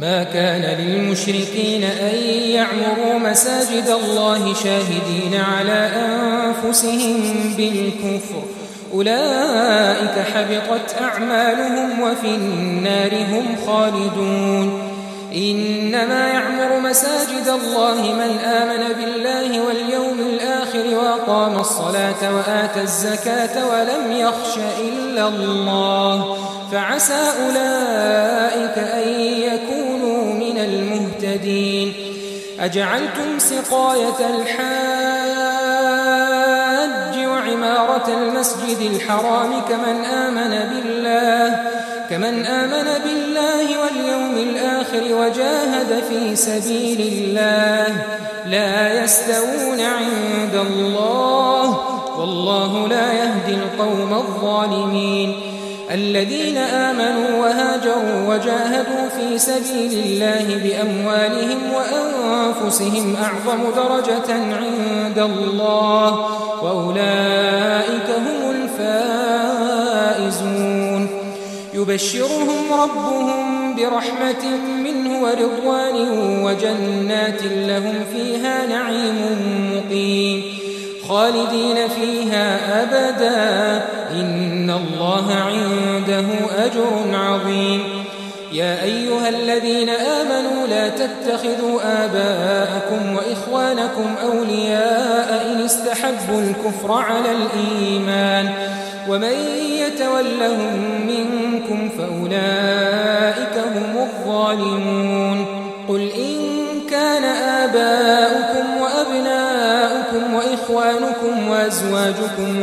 ما كان للمشركين أن يعمروا مساجد الله شاهدين على أنفسهم بالكفر أولئك حبطت أعمالهم وفي النار هم خالدون إنما يعمر مساجد الله من آمن بالله واليوم الآخر وأقام الصلاة وآتى الزكاة ولم يخش إلا الله فعسى أولئك أن يكونوا من المهتدين أجعلتم سقاية الحاج وعمارة المسجد الحرام كمن آمن بالله واليوم الآخر وجاهد في سبيل الله لا يستوون عند الله والله لا يهدي القوم الظالمين الذين آمنوا وهاجروا وجاهدوا في سبيل الله بأموالهم وأنفسهم أعظم درجة عند الله وأولئك هم الفائزون يبشرهم ربهم برحمة منه ورضوان وجنات لهم فيها نعيم مقيم خالدين فيها أبدا إن الله عنده أجر عظيم يا أيها الذين آمنوا لا تتخذوا آباءكم وإخوانكم أولياء إن استحبوا الكفر على الإيمان ومن يتولهم منكم فأولئك هم الظالمون قل إن كان آباؤكم وأبناؤكم وإخوانكم وأزواجكم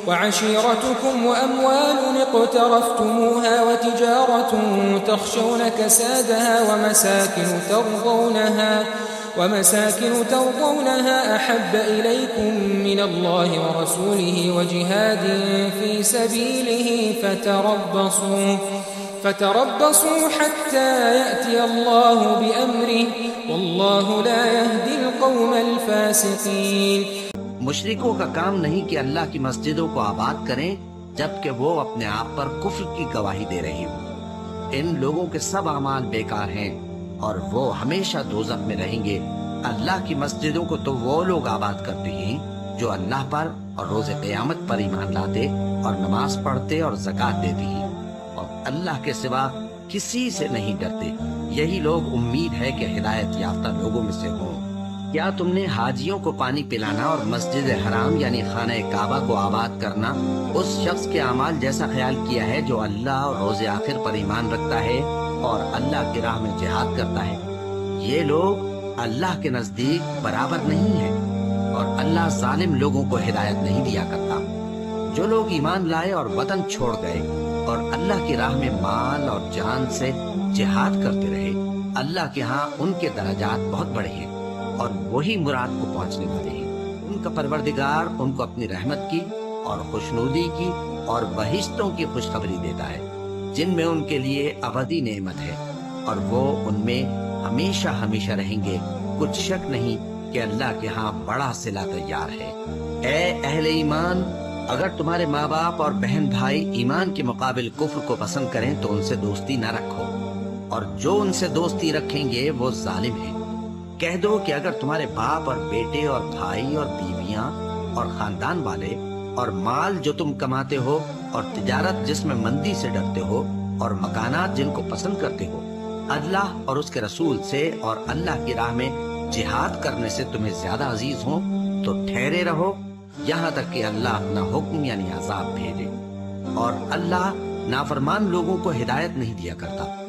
وعشيرتكم وأموال اقترفتموها وتجارة تخشون كسادها ومساكن ترضونها أحب إليكم من الله ورسوله وجهاد في سبيله فتربصوا حتى يأتي الله بأمره والله لا يهدي القوم الفاسقين مشرکوں کا کام نہیں کہ اللہ کی مسجدوں کو آباد کریں جبکہ وہ اپنے آپ پر کفر کی گواہی دے رہے ہوں ان لوگوں کے سب اعمال بیکار ہیں اور وہ ہمیشہ دوزخ میں رہیں گے اللہ کی مسجدوں کو تو وہ لوگ آباد کرتے ہیں جو اللہ پر اور روز قیامت پر ایمان لاتے اور نماز پڑھتے اور زکوٰۃ دیتے ہیں اور اللہ کے سوا کسی سے نہیں ڈرتے یہی لوگ امید ہے کہ ہدایت یافتہ لوگوں میں سے ہوں کیا تم نے حاجیوں کو پانی پلانا اور مسجد حرام یعنی خانہ کعبہ کو آباد کرنا اس شخص کے اعمال جیسا خیال کیا ہے جو اللہ اور روز آخر پر ایمان رکھتا ہے اور اللہ کی راہ میں جہاد کرتا ہے یہ لوگ اللہ کے نزدیک برابر نہیں ہیں اور اللہ ظالم لوگوں کو ہدایت نہیں دیا کرتا جو لوگ ایمان لائے اور وطن چھوڑ گئے اور اللہ کی راہ میں مال اور جان سے جہاد کرتے رہے اللہ کے ہاں ان کے درجات بہت بڑے ہیں اور وہی مراد کو پہنچنے والے ہیں ان کا پروردگار ان کو اپنی رحمت کی اور خوشنودی کی اور بہشتوں کی خوشخبری دیتا ہے جن میں ان کے لیے ابدی نعمت ہے اور وہ ان میں ہمیشہ ہمیشہ رہیں گے کچھ شک نہیں کہ اللہ کے ہاں بڑا صلہ تیار ہے اے اہل ایمان اگر تمہارے ماں باپ اور بہن بھائی ایمان کے مقابل کفر کو پسند کریں تو ان سے دوستی نہ رکھو اور جو ان سے دوستی رکھیں گے وہ ظالم ہیں کہہ دو کہ اگر تمہارے باپ اور بیٹے اور بھائی اور بیویاں اور خاندان والے اور مال جو تم کماتے ہو اور تجارت جس میں مندی سے ڈرتے ہو اور مکانات جن کو پسند کرتے ہو اللہ اور اس کے رسول سے اور اللہ کی راہ میں جہاد کرنے سے تمہیں زیادہ عزیز ہوں تو ٹھہرے رہو یہاں تک کہ اللہ اپنا حکم یعنی عذاب بھیجے اور اللہ نافرمان لوگوں کو ہدایت نہیں دیا کرتا